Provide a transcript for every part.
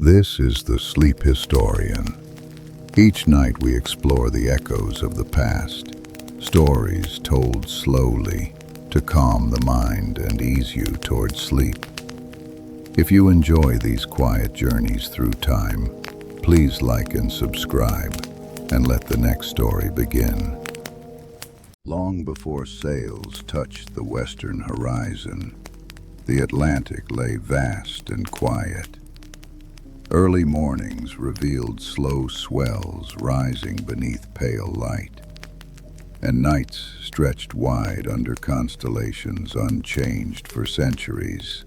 This is the Sleep Historian. Each night we explore the echoes of the past, stories told slowly to calm the mind and ease you towards sleep. If you enjoy these quiet journeys through time, please like and subscribe, and let the next story begin. Long before sails touched the western horizon, the Atlantic lay vast and quiet. Early mornings revealed slow swells rising beneath pale light, and nights stretched wide under constellations unchanged for centuries.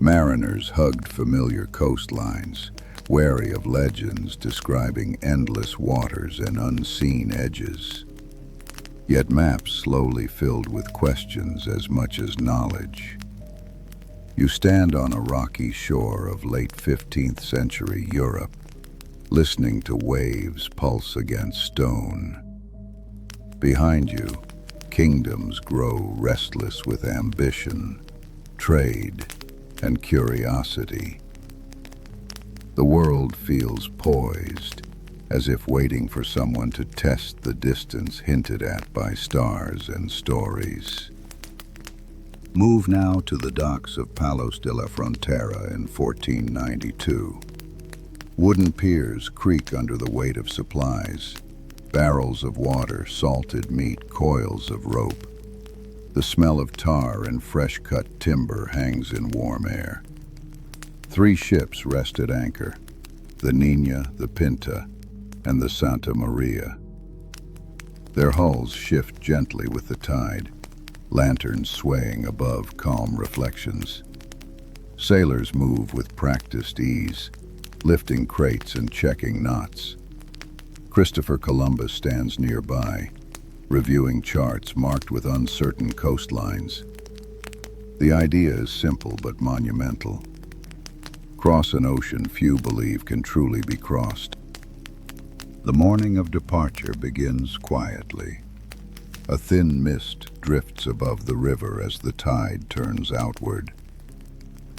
Mariners hugged familiar coastlines, wary of legends describing endless waters and unseen edges. Yet maps slowly filled with questions as much as knowledge. You stand on a rocky shore of late 15th century Europe, listening to waves pulse against stone. Behind you, kingdoms grow restless with ambition, trade, and curiosity. The world feels poised, as if waiting for someone to test the distance hinted at by stars and stories. Move now to the docks of Palos de la Frontera in 1492. Wooden piers creak under the weight of supplies, barrels of water, salted meat, coils of rope. The smell of tar and fresh-cut timber hangs in warm air. 3 ships rest at anchor, the Nina, the Pinta, and the Santa Maria. Their hulls shift gently with the tide, lanterns swaying above calm reflections. Sailors move with practiced ease, lifting crates and checking knots. Christopher Columbus stands nearby, reviewing charts marked with uncertain coastlines. The idea is simple but monumental. Cross an ocean few believe can truly be crossed. The morning of departure begins quietly. A thin mist drifts above the river as the tide turns outward.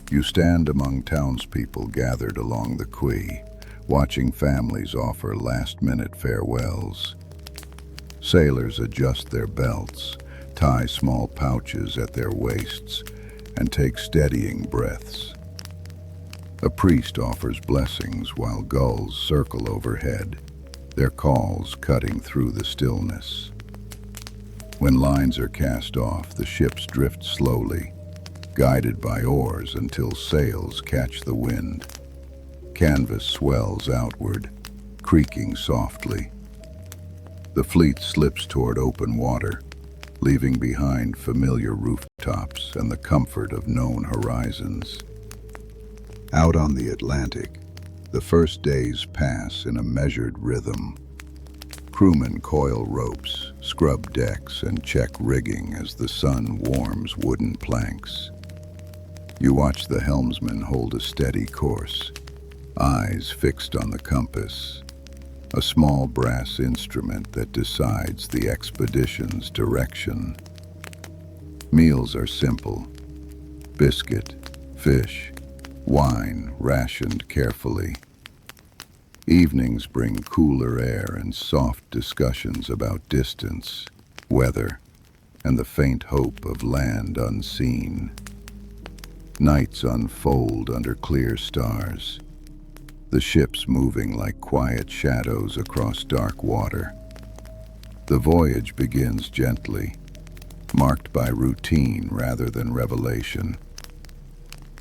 You stand among townspeople gathered along the quay, watching families offer last-minute farewells. Sailors adjust their belts, tie small pouches at their waists, and take steadying breaths. A priest offers blessings while gulls circle overhead, their calls cutting through the stillness. When lines are cast off, the ships drift slowly, guided by oars until sails catch the wind. Canvas swells outward, creaking softly. The fleet slips toward open water, leaving behind familiar rooftops and the comfort of known horizons. Out on the Atlantic, the first days pass in a measured rhythm. Crewmen coil ropes, scrub decks, and check rigging as the sun warms wooden planks. You watch the helmsman hold a steady course, eyes fixed on the compass, a small brass instrument that decides the expedition's direction. Meals are simple: biscuit, fish, wine rationed carefully. Evenings bring cooler air and soft discussions about distance, weather, and the faint hope of land unseen. Nights unfold under clear stars, the ships moving like quiet shadows across dark water. The voyage begins gently, marked by routine rather than revelation.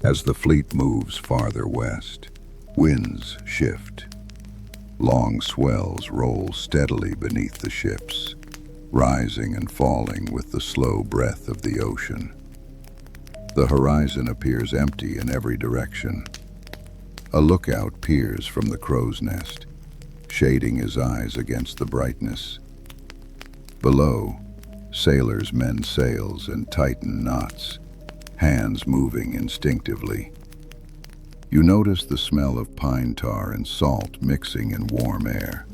As the fleet moves farther west, winds shift. Long swells roll steadily beneath the ships, rising and falling with the slow breath of the ocean. The horizon appears empty in every direction. A lookout peers from the crow's nest, shading his eyes against the brightness. Below, sailors mend sails and tighten knots, hands moving instinctively. You notice the smell of pine tar and salt mixing in warm air.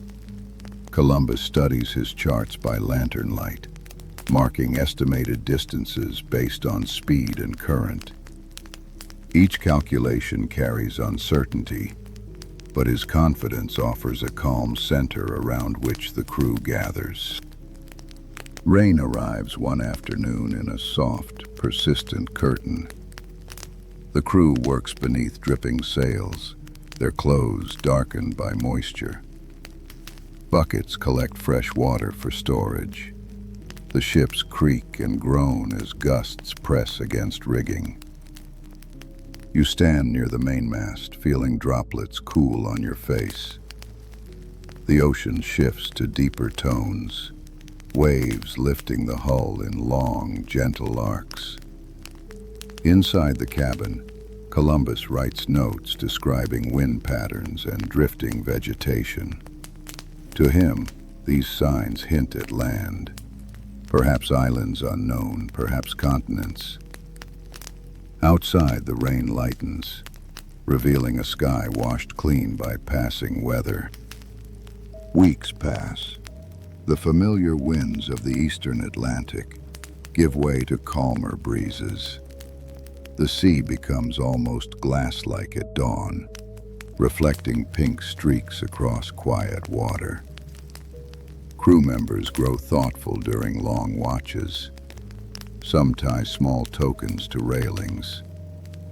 Columbus studies his charts by lantern light, marking estimated distances based on speed and current. Each calculation carries uncertainty, but his confidence offers a calm center around which the crew gathers. Rain arrives one afternoon in a soft, persistent curtain. The crew works beneath dripping sails, their clothes darkened by moisture. Buckets collect fresh water for storage. The ships creak and groan as gusts press against rigging. You stand near the mainmast, feeling droplets cool on your face. The ocean shifts to deeper tones, waves lifting the hull in long, gentle arcs. Inside the cabin, Columbus writes notes describing wind patterns and drifting vegetation. To him, these signs hint at land, perhaps islands unknown, perhaps continents. Outside, the rain lightens, revealing a sky washed clean by passing weather. Weeks pass. The familiar winds of the eastern Atlantic give way to calmer breezes. The sea becomes almost glass-like at dawn, reflecting pink streaks across quiet water. Crew members grow thoughtful during long watches. Some tie small tokens to railings,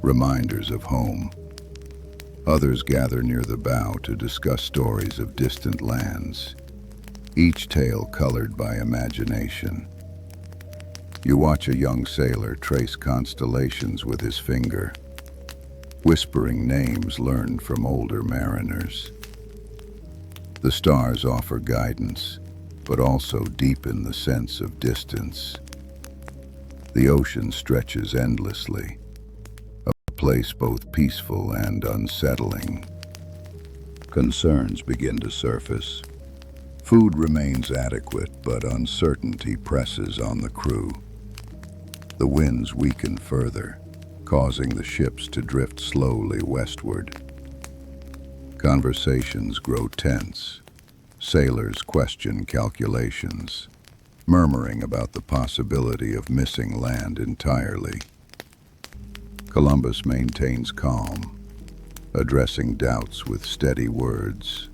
reminders of home. Others gather near the bow to discuss stories of distant lands, each tale colored by imagination. You watch a young sailor trace constellations with his finger, whispering names learned from older mariners. The stars offer guidance, but also deepen the sense of distance. The ocean stretches endlessly, a place both peaceful and unsettling. Concerns begin to surface. Food remains adequate, but uncertainty presses on the crew. The winds weaken further, causing the ships to drift slowly westward. Conversations grow tense. Sailors question calculations, murmuring about the possibility of missing land entirely. Columbus maintains calm, addressing doubts with steady words.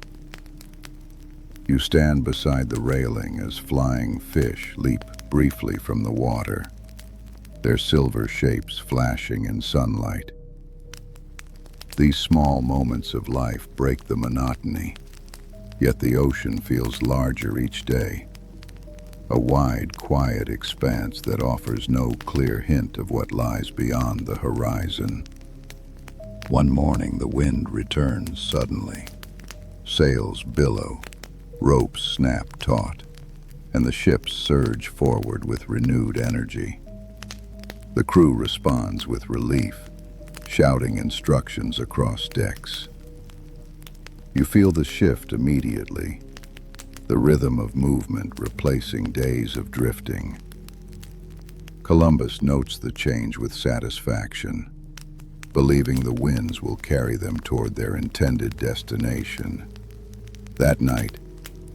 You stand beside the railing as flying fish leap briefly from the water, their silver shapes flashing in sunlight. These small moments of life break the monotony, yet the ocean feels larger each day, a wide, quiet expanse that offers no clear hint of what lies beyond the horizon. One morning, the wind returns suddenly. Sails billow, ropes snap taut, and the ships surge forward with renewed energy. The crew responds with relief, shouting instructions across decks. You feel the shift immediately, the rhythm of movement replacing days of drifting. Columbus notes the change with satisfaction, believing the winds will carry them toward their intended destination. That night,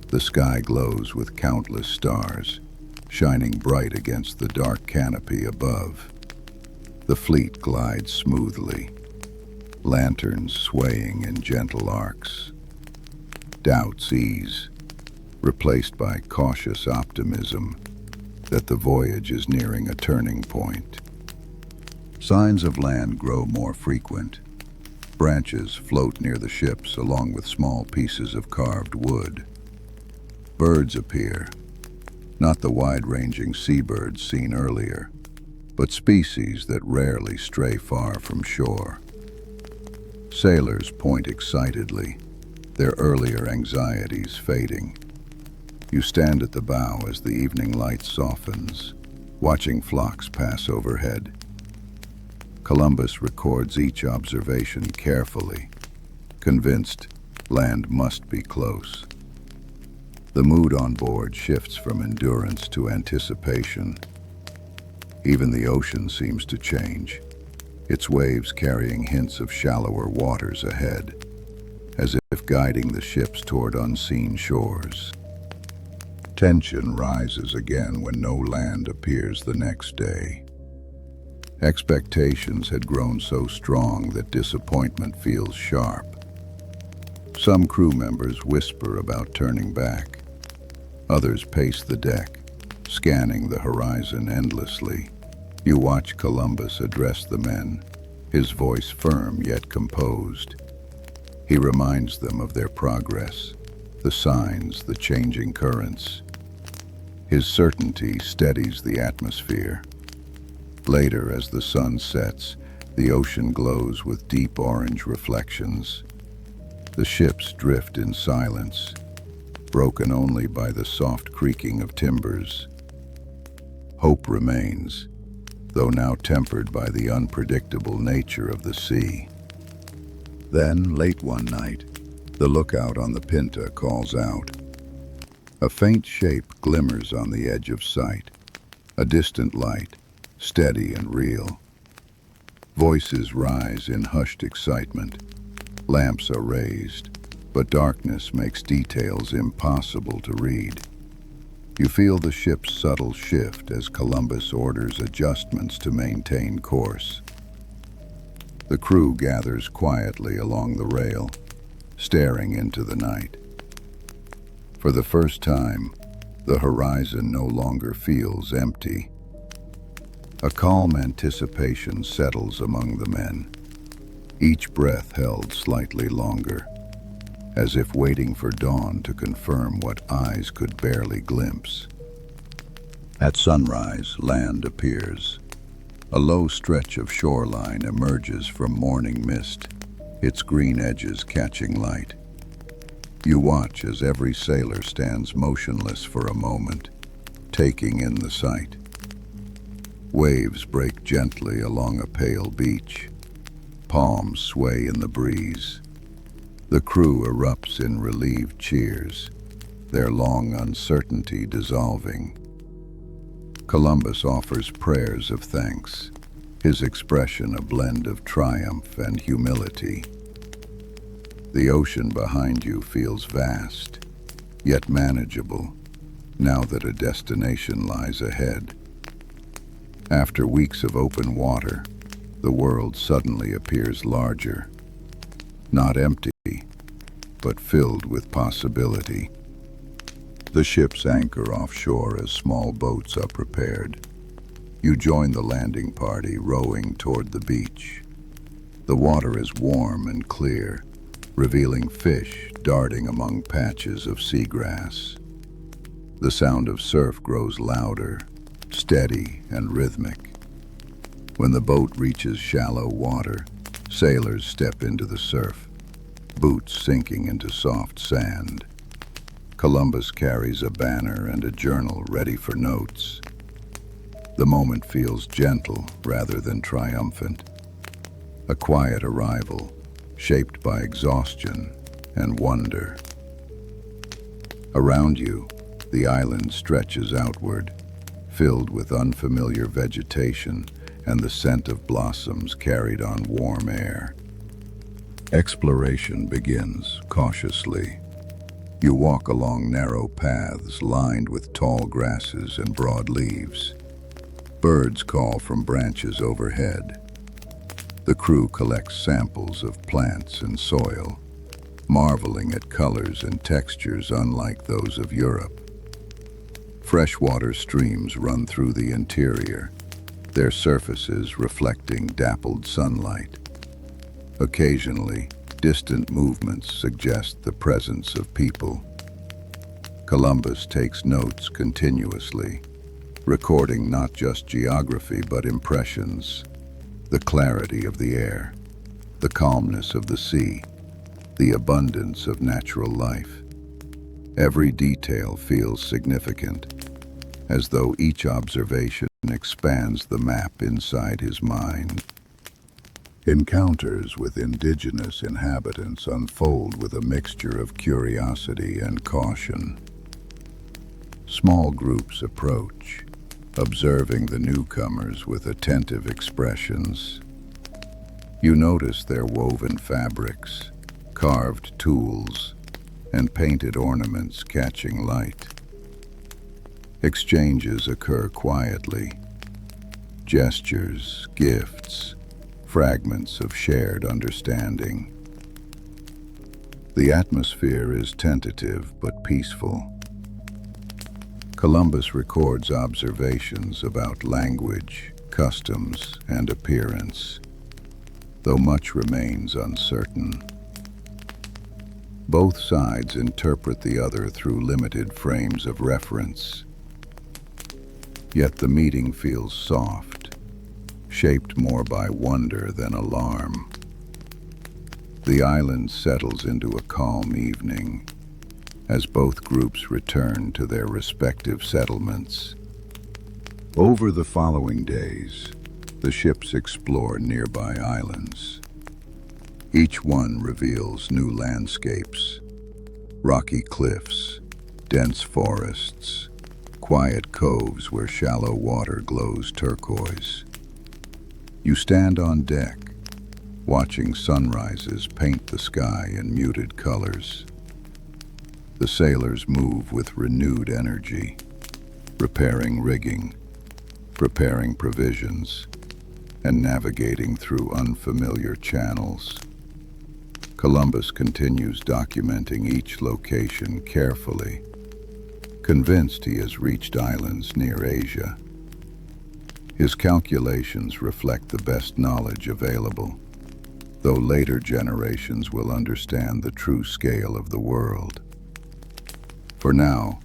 the sky glows with countless stars, shining bright against the dark canopy above. The fleet glides smoothly, lanterns swaying in gentle arcs. Doubts ease, replaced by cautious optimism that the voyage is nearing a turning point. Signs of land grow more frequent. Branches float near the ships along with small pieces of carved wood. Birds appear, not the wide-ranging seabirds seen earlier, but species that rarely stray far from shore. Sailors point excitedly, their earlier anxieties fading. You stand at the bow as the evening light softens, watching flocks pass overhead. Columbus records each observation carefully, convinced land must be close. The mood on board shifts from endurance to anticipation. Even the ocean seems to change, its waves carrying hints of shallower waters ahead, as if guiding the ships toward unseen shores. Tension rises again when no land appears the next day. Expectations had grown so strong that disappointment feels sharp. Some crew members whisper about turning back. Others pace the deck, scanning the horizon endlessly. You watch Columbus address the men, his voice firm yet composed. He reminds them of their progress, the signs, the changing currents. His certainty steadies the atmosphere. Later, as the sun sets, the ocean glows with deep orange reflections. The ships drift in silence, broken only by the soft creaking of timbers. Hope remains, though now tempered by the unpredictable nature of the sea. Then, late one night, the lookout on the Pinta calls out. A faint shape glimmers on the edge of sight, a distant light, steady and real. Voices rise in hushed excitement. Lamps are raised, but darkness makes details impossible to read. You feel the ship's subtle shift as Columbus orders adjustments to maintain course. The crew gathers quietly along the rail, staring into the night. For the first time, the horizon no longer feels empty. A calm anticipation settles among the men, each breath held slightly longer, as if waiting for dawn to confirm what eyes could barely glimpse. At sunrise, land appears. A low stretch of shoreline emerges from morning mist, its green edges catching light. You watch as every sailor stands motionless for a moment, taking in the sight. Waves break gently along a pale beach. Palms sway in the breeze. The crew erupts in relieved cheers, their long uncertainty dissolving. Columbus offers prayers of thanks, his expression a blend of triumph and humility. The ocean behind you feels vast, yet manageable, now that a destination lies ahead. After weeks of open water, the world suddenly appears larger, not empty, but filled with possibility. The ships anchor offshore as small boats are prepared. You join the landing party rowing toward the beach. The water is warm and clear, revealing fish darting among patches of seagrass. The sound of surf grows louder, steady and rhythmic. When the boat reaches shallow water, sailors step into the surf, boots sinking into soft sand. Columbus carries a banner and a journal ready for notes. The moment feels gentle rather than triumphant. A quiet arrival, shaped by exhaustion and wonder. Around you, the island stretches outward, filled with unfamiliar vegetation and the scent of blossoms carried on warm air. Exploration begins cautiously. You walk along narrow paths lined with tall grasses and broad leaves. Birds call from branches overhead. The crew collects samples of plants and soil, marveling at colors and textures unlike those of Europe. Freshwater streams run through the interior, their surfaces reflecting dappled sunlight. Occasionally, distant movements suggest the presence of people. Columbus takes notes continuously, recording not just geography but impressions, the clarity of the air, the calmness of the sea, the abundance of natural life. Every detail feels significant, as though each observation expands the map inside his mind. Encounters with indigenous inhabitants unfold with a mixture of curiosity and caution. Small groups approach, observing the newcomers with attentive expressions. You notice their woven fabrics, carved tools, and painted ornaments catching light. Exchanges occur quietly. gestures, gifts, fragments of shared understanding. The atmosphere is tentative but peaceful. Columbus records observations about language, customs, and appearance, though much remains uncertain. Both sides interpret the other through limited frames of reference. Yet the meeting feels soft, shaped more by wonder than alarm. The island settles into a calm evening as both groups return to their respective settlements. Over the following days, the ships explore nearby islands. Each one reveals new landscapes, rocky cliffs, dense forests, quiet coves where shallow water glows turquoise. You stand on deck, watching sunrises paint the sky in muted colors. The sailors move with renewed energy, repairing rigging, preparing provisions, and navigating through unfamiliar channels. Columbus continues documenting each location carefully, convinced he has reached islands near Asia. His calculations reflect the best knowledge available, though later generations will understand the true scale of the world. For now,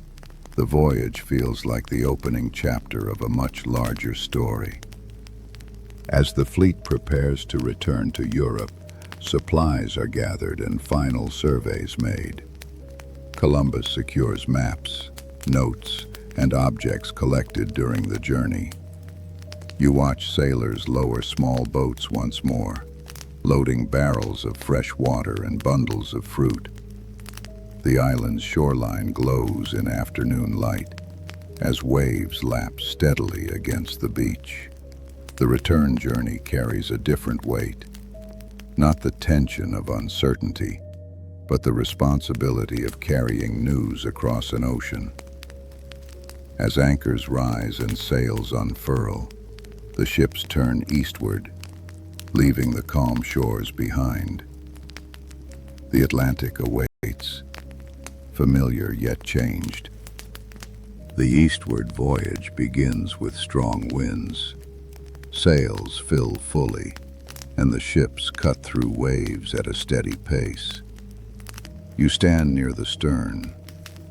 the voyage feels like the opening chapter of a much larger story. As the fleet prepares to return to Europe, supplies are gathered and final surveys made. Columbus secures maps, notes, and objects collected during the journey. You watch sailors lower small boats once more, loading barrels of fresh water and bundles of fruit. The island's shoreline glows in afternoon light as waves lap steadily against the beach. The return journey carries a different weight, not the tension of uncertainty, but the responsibility of carrying news across an ocean. As anchors rise and sails unfurl, the ships turn eastward, leaving the calm shores behind. The Atlantic awaits, familiar yet changed. The eastward voyage begins with strong winds. Sails fill fully, and the ships cut through waves at a steady pace. You stand near the stern,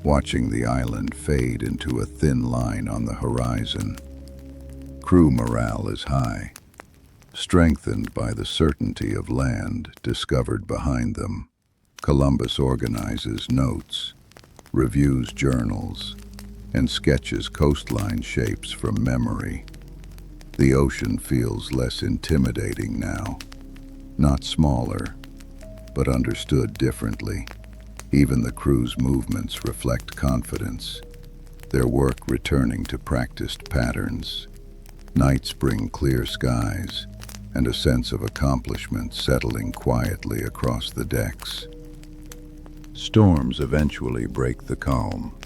watching the island fade into a thin line on the horizon. Crew morale is high, strengthened by the certainty of land discovered behind them. Columbus organizes notes, reviews journals, and sketches coastline shapes from memory. The ocean feels less intimidating now, not smaller, but understood differently. Even the crew's movements reflect confidence, their work returning to practiced patterns. Nights bring clear skies, and a sense of accomplishment settling quietly across the decks. Storms eventually break the calm.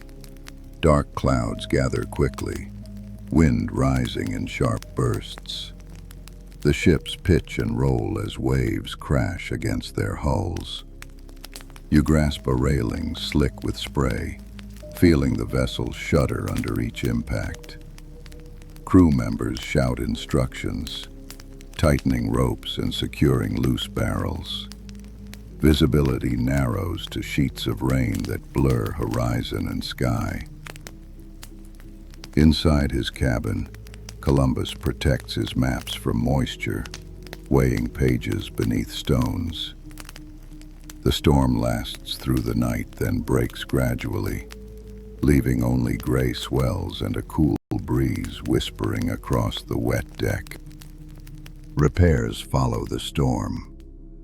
Dark clouds gather quickly, wind rising in sharp bursts. The ships pitch and roll as waves crash against their hulls. You grasp a railing slick with spray, feeling the vessel shudder under each impact. Crew members shout instructions, tightening ropes and securing loose barrels. Visibility narrows to sheets of rain that blur horizon and sky. Inside his cabin, Columbus protects his maps from moisture, weighing pages beneath stones. The storm lasts through the night, then breaks gradually, leaving only gray swells and a cool breeze whispering across the wet deck. Repairs follow the storm.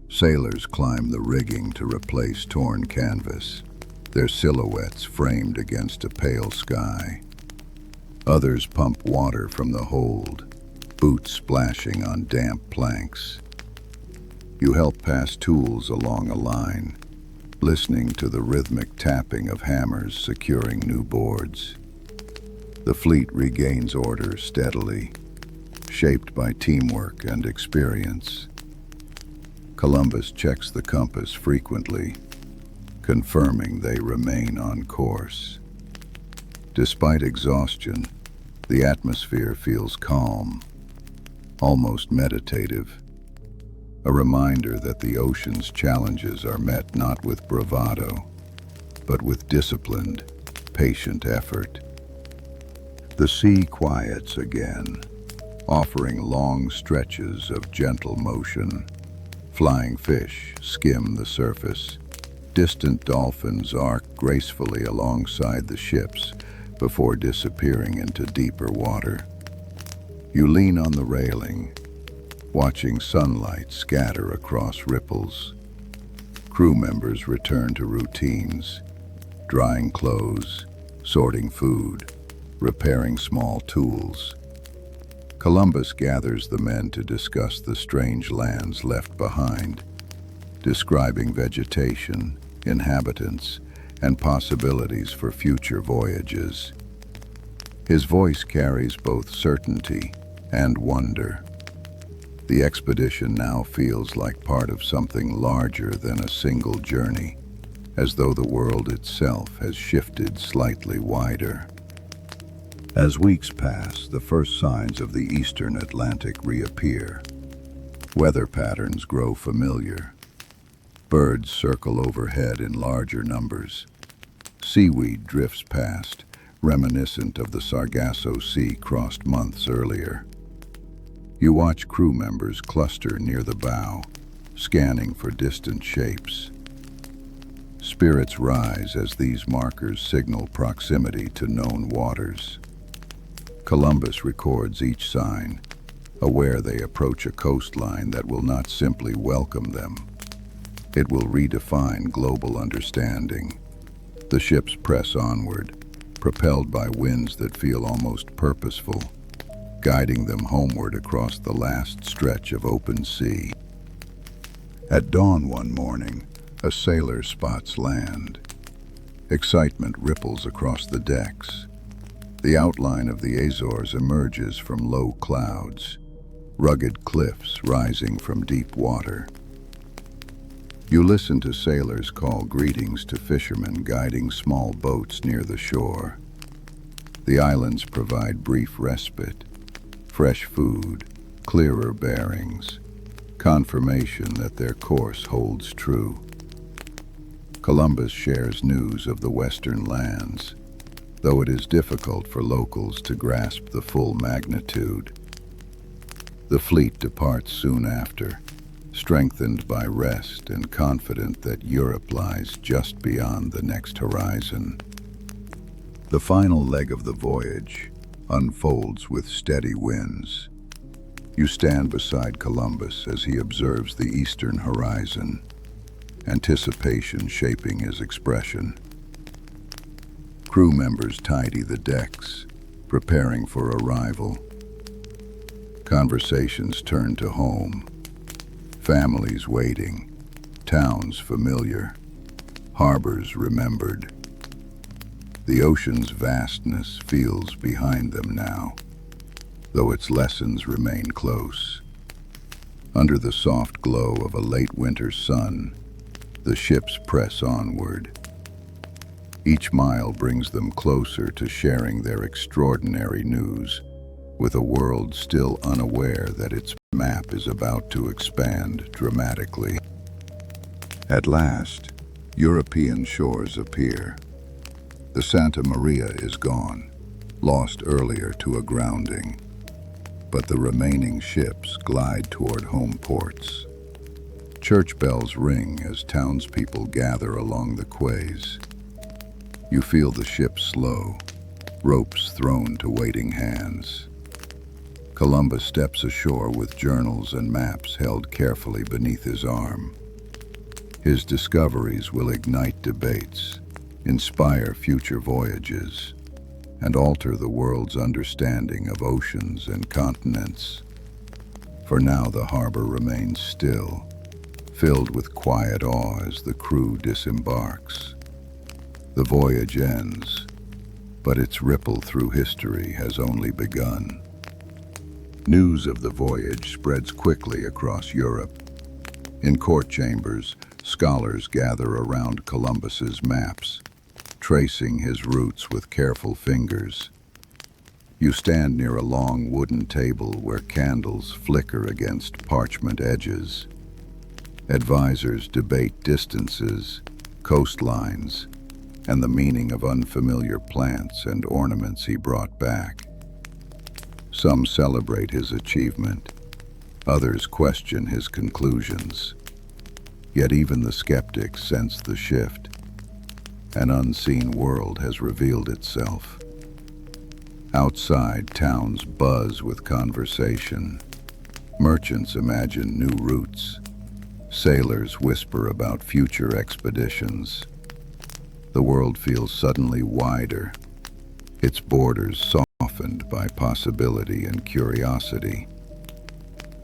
Sailors climb the rigging to replace torn canvas, their silhouettes framed against a pale sky. Others pump water from the hold, boots splashing on damp planks. You help pass tools along a line, listening to the rhythmic tapping of hammers securing new boards. The fleet regains order steadily, shaped by teamwork and experience. Columbus checks the compass frequently, confirming they remain on course. Despite exhaustion, the atmosphere feels calm, almost meditative, a reminder that the ocean's challenges are met not with bravado, but with disciplined, patient effort. The sea quiets again, offering long stretches of gentle motion. Flying fish skim the surface. Distant dolphins arc gracefully alongside the ships before disappearing into deeper water. You lean on the railing, watching sunlight scatter across ripples. Crew members return to routines, drying clothes, sorting food, repairing small tools. Columbus gathers the men to discuss the strange lands left behind, describing vegetation, inhabitants, and possibilities for future voyages. His voice carries both certainty and wonder. The expedition now feels like part of something larger than a single journey, as though the world itself has shifted slightly wider. As weeks pass, the first signs of the eastern Atlantic reappear. Weather patterns grow familiar. Birds circle overhead in larger numbers. Seaweed drifts past, reminiscent of the Sargasso Sea crossed months earlier. You watch crew members cluster near the bow, scanning for distant shapes. Spirits rise as these markers signal proximity to known waters. Columbus records each sign, aware they approach a coastline that will not simply welcome them. It will redefine global understanding. The ships press onward, propelled by winds that feel almost purposeful, guiding them homeward across the last stretch of open sea. At dawn one morning, a sailor spots land. Excitement ripples across the decks. The outline of the Azores emerges from low clouds, rugged cliffs rising from deep water. You listen to sailors call greetings to fishermen guiding small boats near the shore. The islands provide brief respite, fresh food, clearer bearings, confirmation that their course holds true. Columbus shares news of the western lands, though it is difficult for locals to grasp the full magnitude. The fleet departs soon after, strengthened by rest and confident that Europe lies just beyond the next horizon. The final leg of the voyage unfolds with steady winds. You stand beside Columbus as he observes the eastern horizon, anticipation shaping his expression. Crew members tidy the decks, preparing for arrival. Conversations turn to home. Families waiting, towns familiar, harbors remembered. The ocean's vastness feels behind them now, though its lessons remain close. Under the soft glow of a late winter sun, the ships press onward. Each mile brings them closer to sharing their extraordinary news with a world still unaware that its map is about to expand dramatically. At last, European shores appear. The Santa Maria is gone, lost earlier to a grounding, but the remaining ships glide toward home ports. Church bells ring as townspeople gather along the quays. You feel the ship slow, ropes thrown to waiting hands. Columbus steps ashore with journals and maps held carefully beneath his arm. His discoveries will ignite debates, inspire future voyages, and alter the world's understanding of oceans and continents. For now, the harbor remains still, filled with quiet awe as the crew disembarks. The voyage ends, but its ripple through history has only begun. News of the voyage spreads quickly across Europe. In court chambers, scholars gather around Columbus's maps, tracing his routes with careful fingers. You stand near a long wooden table where candles flicker against parchment edges. Advisors debate distances, coastlines, and the meaning of unfamiliar plants and ornaments he brought back. Some celebrate his achievement, others question his conclusions. Yet even the skeptics sense the shift. An unseen world has revealed itself. Outside, towns buzz with conversation. Merchants imagine new routes. Sailors whisper about future expeditions. The world feels suddenly wider, its borders softened by possibility and curiosity.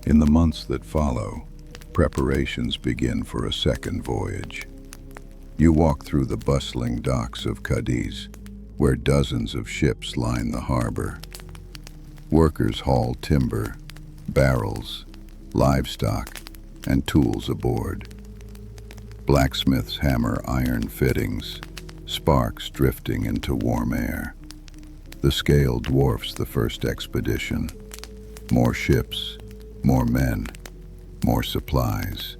In the months that follow, preparations begin for a second voyage. You walk through the bustling docks of Cadiz, where dozens of ships line the harbor. Workers haul timber, barrels, livestock, and tools aboard. Blacksmiths hammer iron fittings, sparks drifting into warm air. The scale dwarfs the first expedition. More ships, more men, more supplies.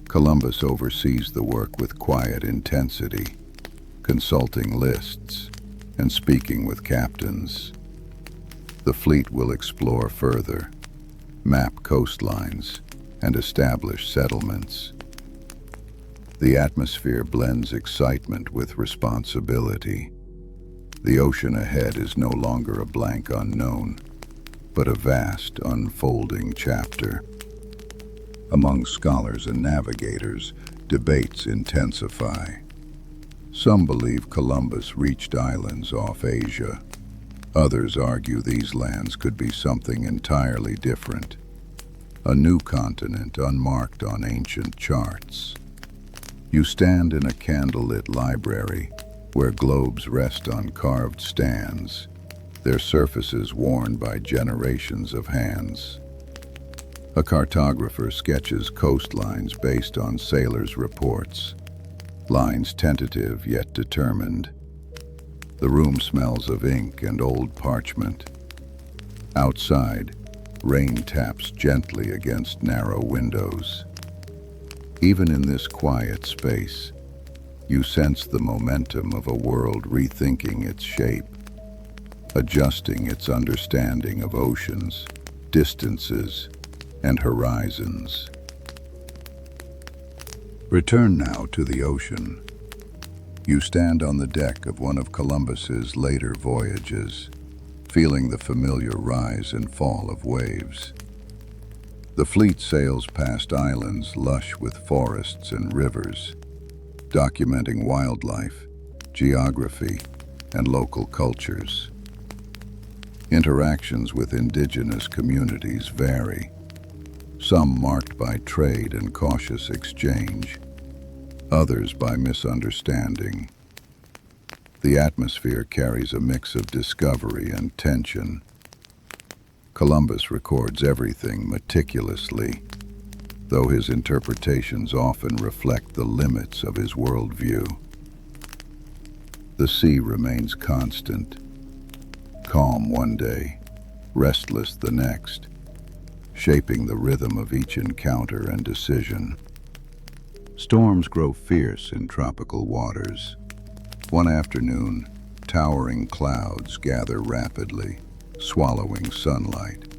Columbus oversees the work with quiet intensity, consulting lists and speaking with captains. The fleet will explore further, map coastlines, and establish settlements. The atmosphere blends excitement with responsibility. The ocean ahead is no longer a blank unknown, but a vast, unfolding chapter. Among scholars and navigators, debates intensify. Some believe Columbus reached islands off Asia. Others argue these lands could be something entirely different. A new continent unmarked on ancient charts. You stand in a candlelit library where globes rest on carved stands, their surfaces worn by generations of hands. A cartographer sketches coastlines based on sailors' reports, lines tentative yet determined. The room smells of ink and old parchment. Outside, rain taps gently against narrow windows. Even in this quiet space, you sense the momentum of a world rethinking its shape, adjusting its understanding of oceans, distances, and horizons. Return now to the ocean. You stand on the deck of one of Columbus's later voyages, feeling the familiar rise and fall of waves. The fleet sails past islands lush with forests and rivers, documenting wildlife, geography, and local cultures. Interactions with indigenous communities vary, some marked by trade and cautious exchange, others by misunderstanding. The atmosphere carries a mix of discovery and tension. Columbus records everything meticulously, though his interpretations often reflect the limits of his worldview. The sea remains constant, calm one day, restless the next, shaping the rhythm of each encounter and decision. Storms grow fierce in tropical waters. One afternoon, towering clouds gather rapidly, swallowing sunlight.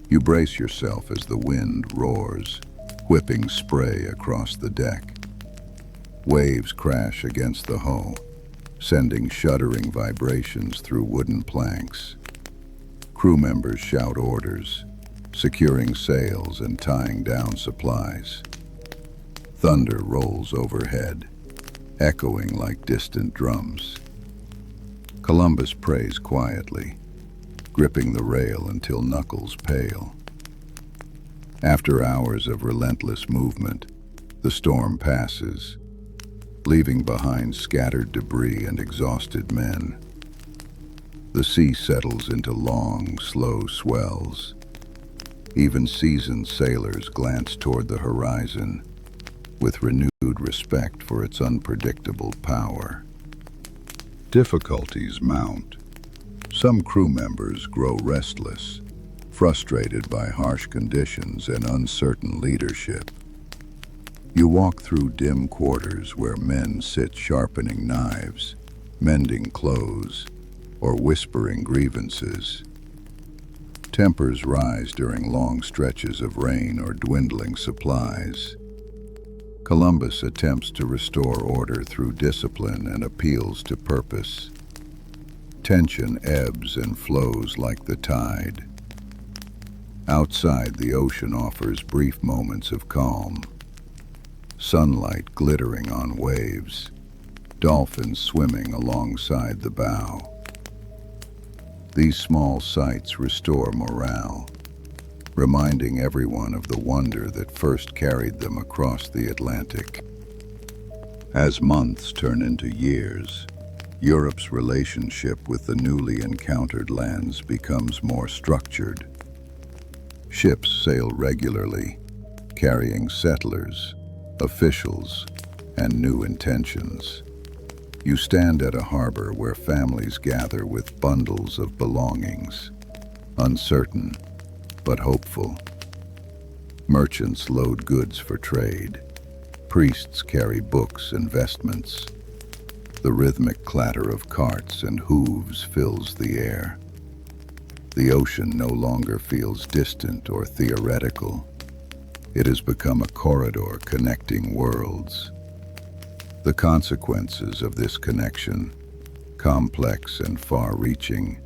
You brace yourself as the wind roars, whipping spray across the deck. Waves crash against the hull, sending shuddering vibrations through wooden planks. Crew members shout orders, securing sails and tying down supplies. Thunder rolls overhead, echoing like distant drums. Columbus prays quietly, gripping the rail until knuckles pale. After hours of relentless movement, the storm passes, leaving behind scattered debris and exhausted men. The sea settles into long, slow swells. Even seasoned sailors glance toward the horizon with renewed respect for its unpredictable power. Difficulties mount. Some crew members grow restless, frustrated by harsh conditions and uncertain leadership. You walk through dim quarters where men sit sharpening knives, mending clothes, or whispering grievances. Tempers rise during long stretches of rain or dwindling supplies. Columbus attempts to restore order through discipline and appeals to purpose. Tension ebbs and flows like the tide. Outside, the ocean offers brief moments of calm. Sunlight glittering on waves, dolphins swimming alongside the bow. These small sights restore morale, reminding everyone of the wonder that first carried them across the Atlantic. As months turn into years, Europe's relationship with the newly encountered lands becomes more structured. Ships sail regularly, carrying settlers, officials, and new intentions. You stand at a harbor where families gather with bundles of belongings, uncertain but hopeful. Merchants load goods for trade. Priests carry books and vestments. The rhythmic clatter of carts and hooves fills the air. The ocean no longer feels distant or theoretical. It has become a corridor connecting worlds. The consequences of this connection, complex and far-reaching,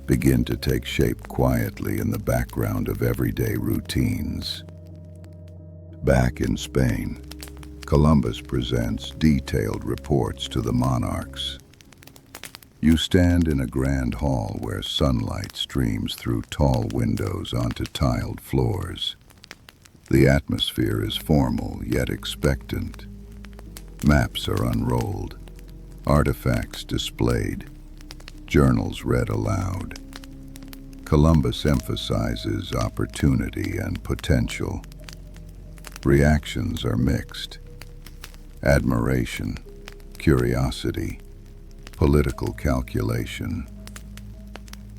begin to take shape quietly in the background of everyday routines. Back in Spain, Columbus presents detailed reports to the monarchs. You stand in a grand hall where sunlight streams through tall windows onto tiled floors. The atmosphere is formal yet expectant. Maps are unrolled, artifacts displayed, journals read aloud. Columbus emphasizes opportunity and potential. Reactions are mixed. Admiration, curiosity, political calculation.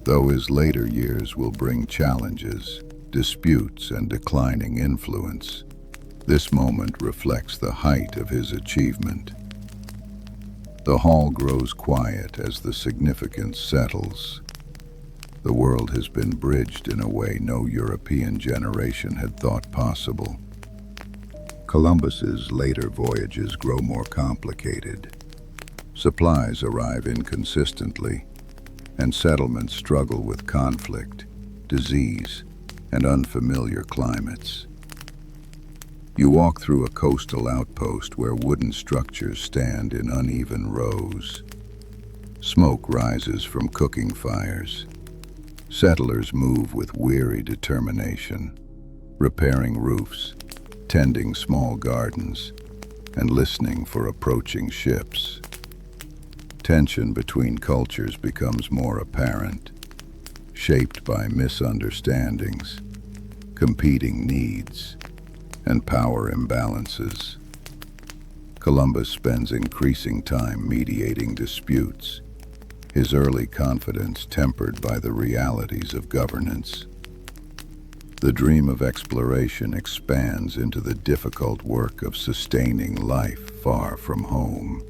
Though his later years will bring challenges, disputes, and declining influence, this moment reflects the height of his achievement. The hall grows quiet as the significance settles. The world has been bridged in a way no European generation had thought possible. Columbus's later voyages grow more complicated. Supplies arrive inconsistently, and settlements struggle with conflict, disease, and unfamiliar climates. You walk through a coastal outpost where wooden structures stand in uneven rows. Smoke rises from cooking fires. Settlers move with weary determination, repairing roofs, tending small gardens, and listening for approaching ships. Tension between cultures becomes more apparent, shaped by misunderstandings, competing needs, and power imbalances. Columbus spends increasing time mediating disputes, his early confidence tempered by the realities of governance. The dream of exploration expands into the difficult work of sustaining life far from home.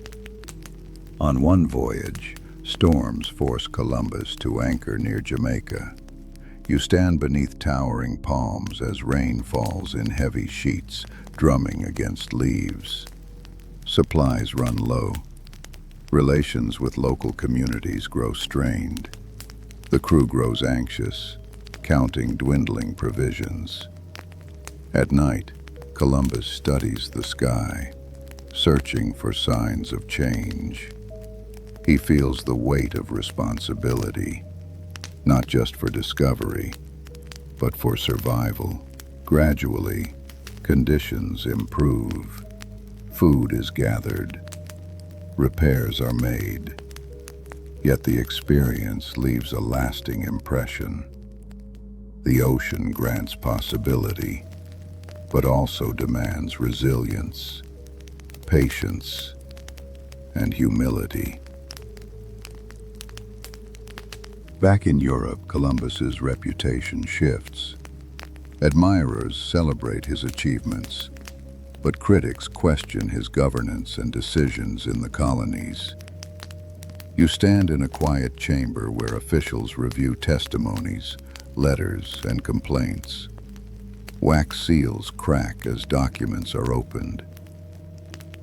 On one voyage, storms force Columbus to anchor near Jamaica. You stand beneath towering palms as rain falls in heavy sheets, drumming against leaves. Supplies run low. Relations with local communities grow strained. The crew grows anxious, counting dwindling provisions. At night, Columbus studies the sky, searching for signs of change. He feels the weight of responsibility, not just for discovery, but for survival. Gradually, conditions improve. Food is gathered. Repairs are made. Yet the experience leaves a lasting impression. The ocean grants possibility, but also demands resilience, patience, and humility. Back in Europe, Columbus's reputation shifts. Admirers celebrate his achievements, but critics question his governance and decisions in the colonies. You stand in a quiet chamber where officials review testimonies, letters, and complaints. Wax seals crack as documents are opened.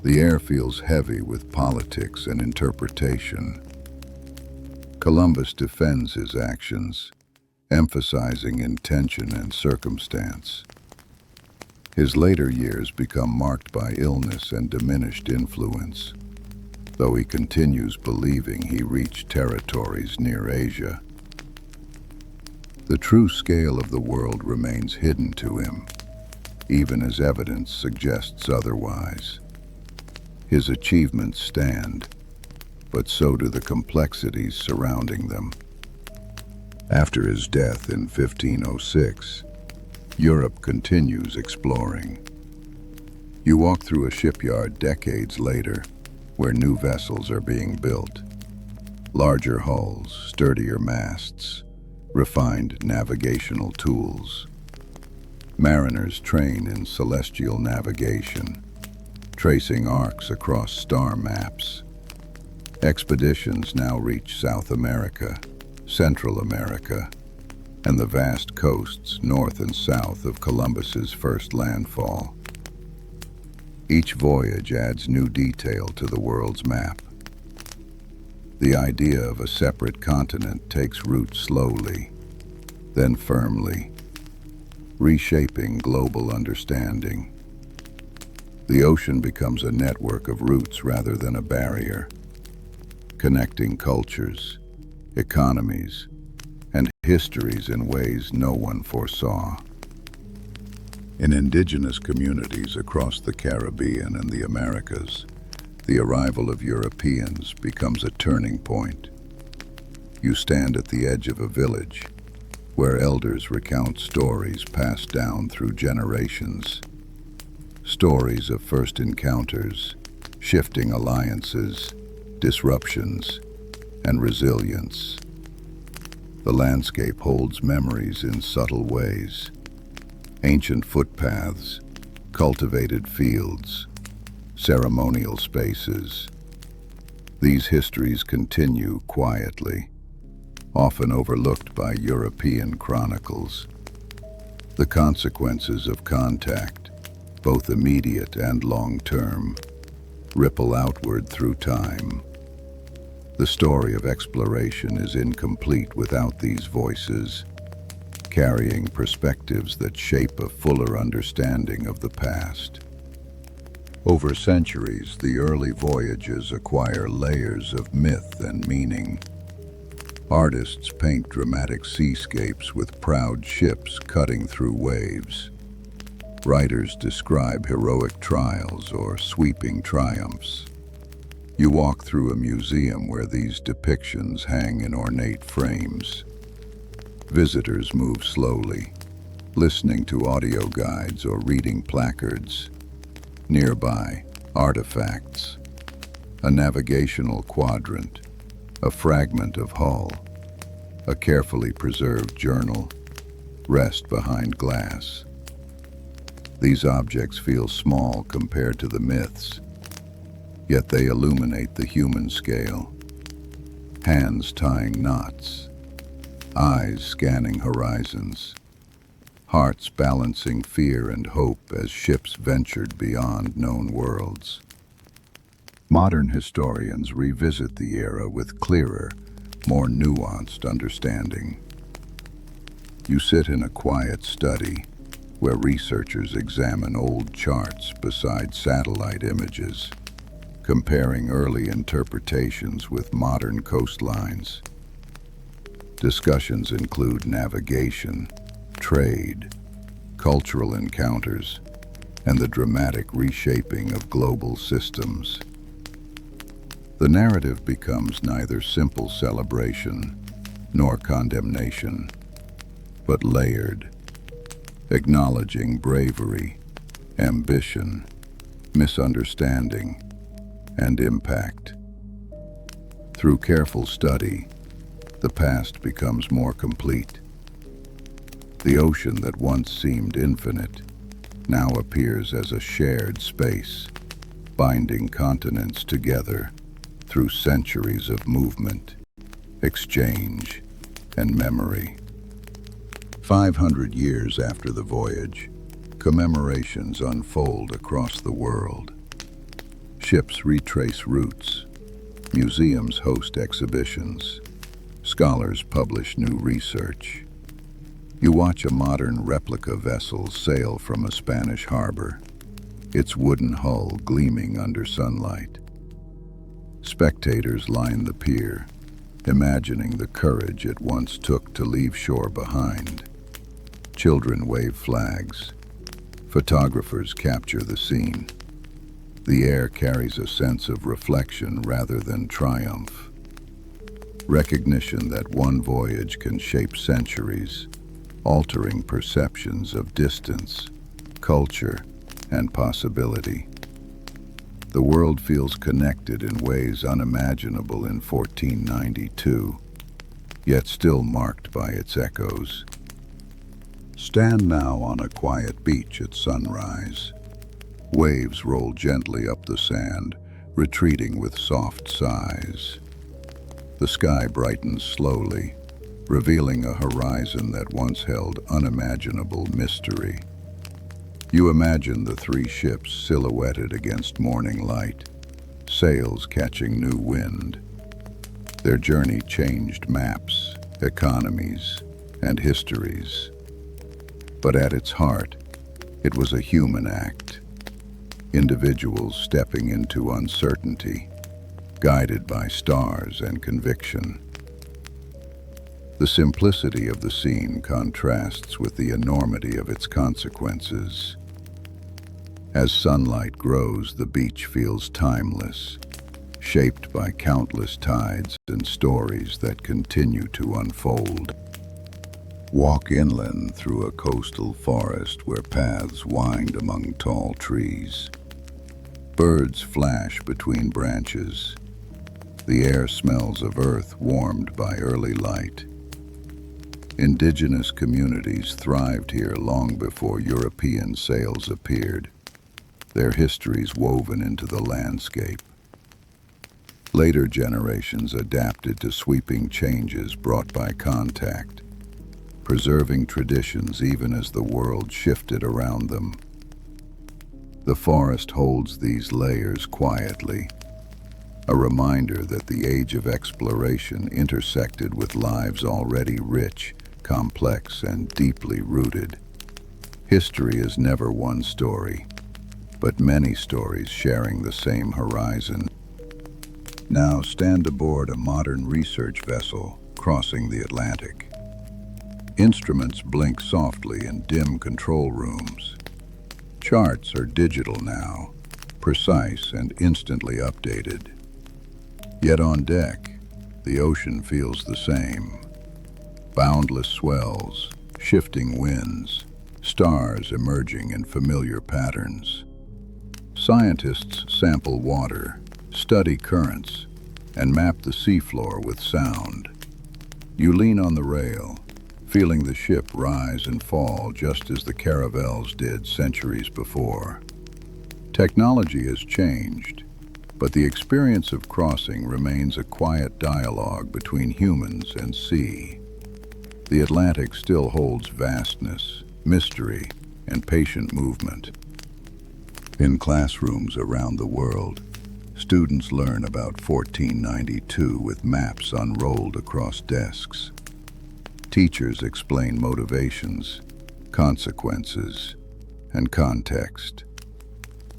The air feels heavy with politics and interpretation. Columbus defends his actions, emphasizing intention and circumstance. His later years become marked by illness and diminished influence, though he continues believing he reached territories near Asia. The true scale of the world remains hidden to him, even as evidence suggests otherwise. His achievements stand, but so do the complexities surrounding them. After his death in 1506, Europe continues exploring. You walk through a shipyard decades later, where new vessels are being built. Larger hulls, sturdier masts, refined navigational tools. Mariners train in celestial navigation, tracing arcs across star maps. Expeditions now reach South America, Central America, and the vast coasts north and south of Columbus's first landfall. Each voyage adds new detail to the world's map. The idea of a separate continent takes root slowly, then firmly, reshaping global understanding. The ocean becomes a network of routes rather than a barrier, connecting cultures, economies, and histories in ways no one foresaw. In indigenous communities across the Caribbean and the Americas, the arrival of Europeans becomes a turning point. You stand at the edge of a village, where elders recount stories passed down through generations. Stories of first encounters, shifting alliances, disruptions, and resilience. The landscape holds memories in subtle ways. Ancient footpaths, cultivated fields, ceremonial spaces. These histories continue quietly, often overlooked by European chronicles. The consequences of contact, both immediate and long-term, ripple outward through time. The story of exploration is incomplete without these voices, carrying perspectives that shape a fuller understanding of the past. Over centuries, the early voyages acquire layers of myth and meaning. Artists paint dramatic seascapes with proud ships cutting through waves. Writers describe heroic trials or sweeping triumphs. You walk through a museum where these depictions hang in ornate frames. Visitors move slowly, listening to audio guides or reading placards. Nearby, artifacts, a navigational quadrant, a fragment of hull, a carefully preserved journal, rest behind glass. These objects feel small compared to the myths, yet they illuminate the human scale. Hands tying knots, eyes scanning horizons, hearts balancing fear and hope as ships ventured beyond known worlds. Modern historians revisit the era with clearer, more nuanced understanding. You sit in a quiet study where researchers examine old charts beside satellite images, comparing early interpretations with modern coastlines. Discussions include navigation, trade, cultural encounters, and the dramatic reshaping of global systems. The narrative becomes neither simple celebration nor condemnation, but layered, acknowledging bravery, ambition, misunderstanding, and impact. Through careful study, the past becomes more complete. The ocean that once seemed infinite now appears as a shared space, binding continents together through centuries of movement, exchange, and memory. 500 years after the voyage, commemorations unfold across the world. Ships retrace routes, museums host exhibitions, scholars publish new research. You watch a modern replica vessel sail from a Spanish harbor, its wooden hull gleaming under sunlight. Spectators line the pier, imagining the courage it once took to leave shore behind. Children wave flags. Photographers capture the scene. The air carries a sense of reflection rather than triumph. Recognition that one voyage can shape centuries, altering perceptions of distance, culture, and possibility. The world feels connected in ways unimaginable in 1492, yet still marked by its echoes. Stand now on a quiet beach at sunrise. Waves roll gently up the sand, retreating with soft sighs. The sky brightens slowly, revealing a horizon that once held unimaginable mystery. You imagine the three ships silhouetted against morning light, sails catching new wind. Their journey changed maps, economies, and histories. But at its heart, it was a human act. Individuals stepping into uncertainty, guided by stars and conviction. The simplicity of the scene contrasts with the enormity of its consequences. As sunlight grows, the beach feels timeless, shaped by countless tides and stories that continue to unfold. Walk inland through a coastal forest where paths wind among tall trees. Birds flash between branches. The air smells of earth warmed by early light. Indigenous communities thrived here long before European sails appeared, their histories woven into the landscape. Later generations adapted to sweeping changes brought by contact, preserving traditions even as the world shifted around them. The forest holds these layers quietly, a reminder that the age of exploration intersected with lives already rich, complex, and deeply rooted. History is never one story, but many stories sharing the same horizon. Now stand aboard a modern research vessel crossing the Atlantic. Instruments blink softly in dim control rooms. Charts are digital now, precise and instantly updated. Yet on deck, the ocean feels the same. Boundless swells, shifting winds, stars emerging in familiar patterns. Scientists sample water, study currents, and map the seafloor with sound. You lean on the rail, feeling the ship rise and fall just as the caravels did centuries before. Technology has changed, but the experience of crossing remains a quiet dialogue between humans and sea. The Atlantic still holds vastness, mystery, and patient movement. In classrooms around the world, students learn about 1492 with maps unrolled across desks. Teachers explain motivations, consequences, and context.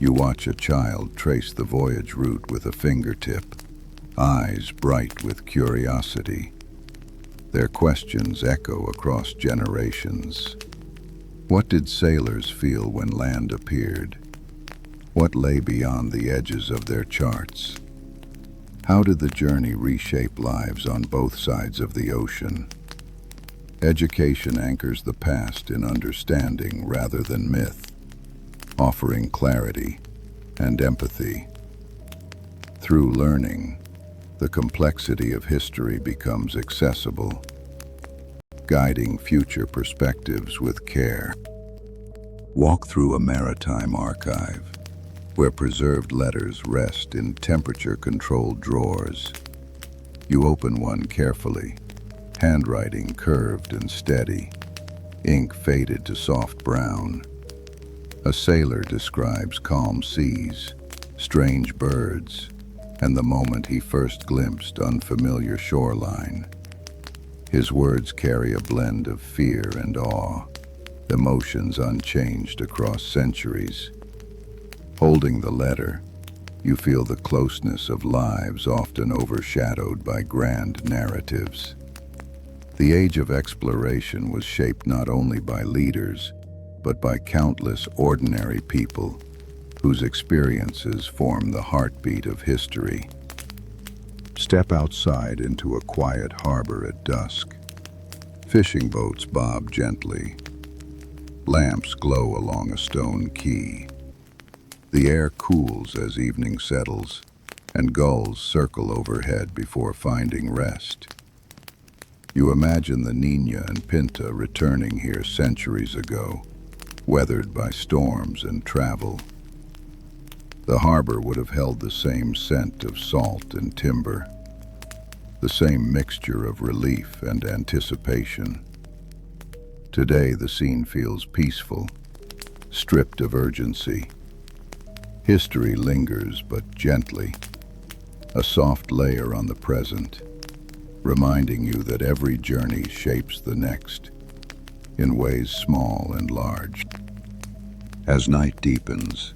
You watch a child trace the voyage route with a fingertip, eyes bright with curiosity. Their questions echo across generations. What did sailors feel when land appeared? What lay beyond the edges of their charts? How did the journey reshape lives on both sides of the ocean? Education anchors the past in understanding rather than myth, offering clarity and empathy. Through learning, the complexity of history becomes accessible, guiding future perspectives with care. Walk through a maritime archive, where preserved letters rest in temperature-controlled drawers. You open one carefully, handwriting curved and steady, ink faded to soft brown. A sailor describes calm seas, strange birds, and the moment he first glimpsed unfamiliar shoreline. His words carry a blend of fear and awe, emotions unchanged across centuries. Holding the letter, you feel the closeness of lives often overshadowed by grand narratives. The age of exploration was shaped not only by leaders, but by countless ordinary people whose experiences form the heartbeat of history. Step outside into a quiet harbor at dusk. Fishing boats bob gently. Lamps glow along a stone quay. The air cools as evening settles, and gulls circle overhead before finding rest. You imagine the Nina and Pinta returning here centuries ago, weathered by storms and travel. The harbor would have held the same scent of salt and timber, the same mixture of relief and anticipation. Today the scene feels peaceful, stripped of urgency. History lingers but gently, a soft layer on the present, reminding you that every journey shapes the next, in ways small and large. As night deepens,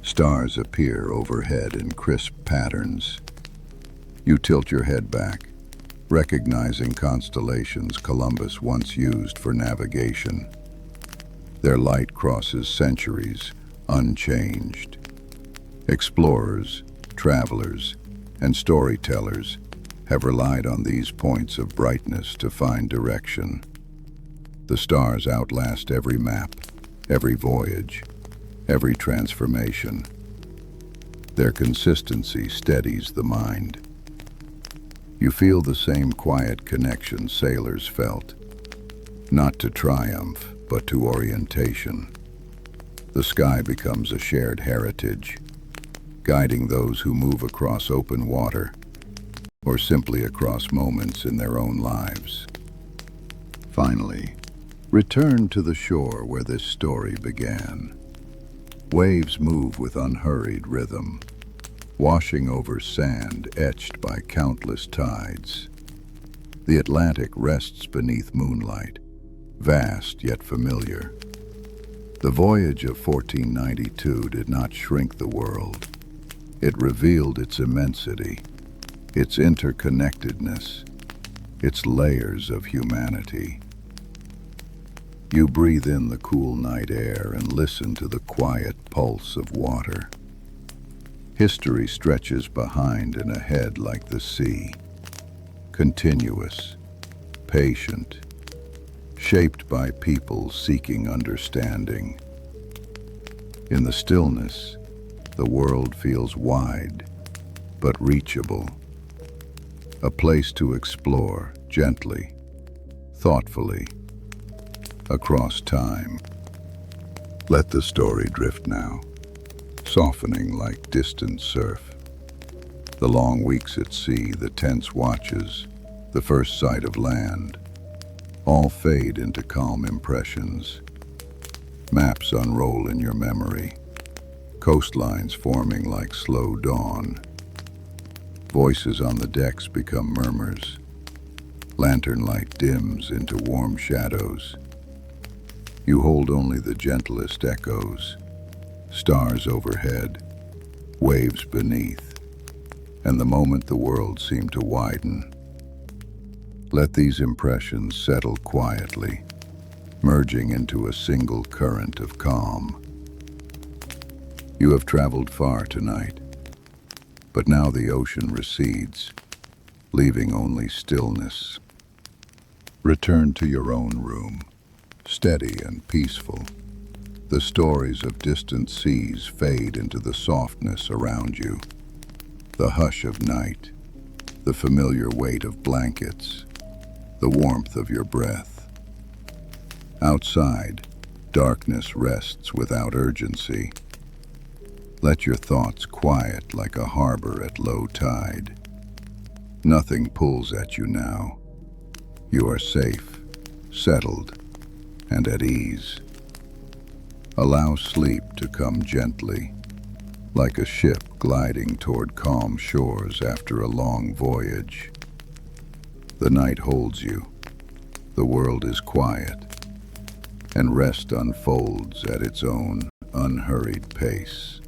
stars appear overhead in crisp patterns. You tilt your head back, recognizing constellations Columbus once used for navigation. Their light crosses centuries, unchanged. Explorers, travelers, and storytellers have relied on these points of brightness to find direction. The stars outlast every map, every voyage, every transformation. Their consistency steadies the mind. You feel the same quiet connection sailors felt, not to triumph, but to orientation. The sky becomes a shared heritage, guiding those who move across open water, or simply across moments in their own lives. Finally, return to the shore where this story began. Waves move with unhurried rhythm, washing over sand etched by countless tides. The Atlantic rests beneath moonlight, vast yet familiar. The voyage of 1492 did not shrink the world. It revealed its immensity, its interconnectedness, its layers of humanity. You breathe in the cool night air and listen to the quiet pulse of water. History stretches behind and ahead like the sea, continuous, patient, shaped by people seeking understanding. In the stillness, the world feels wide, but reachable. A place to explore gently, thoughtfully, across time. Let the story drift now, softening like distant surf. The long weeks at sea, the tense watches, the first sight of land, all fade into calm impressions. Maps unroll in your memory, coastlines forming like slow dawn. Voices on the decks become murmurs. Lantern light dims into warm shadows. You hold only the gentlest echoes, stars overhead, waves beneath, and the moment the world seemed to widen. Let these impressions settle quietly, merging into a single current of calm. You have traveled far tonight, But now the ocean recedes, leaving only stillness. Return to your own room, steady and peaceful. The stories of distant seas fade into the softness around you. The hush of night, the familiar weight of blankets, the warmth of your breath. Outside, darkness rests without urgency. Let your thoughts quiet like a harbor at low tide. Nothing pulls at you now. You are safe, settled, and at ease. Allow sleep to come gently, like a ship gliding toward calm shores after a long voyage. The night holds you, the world is quiet, and rest unfolds at its own unhurried pace.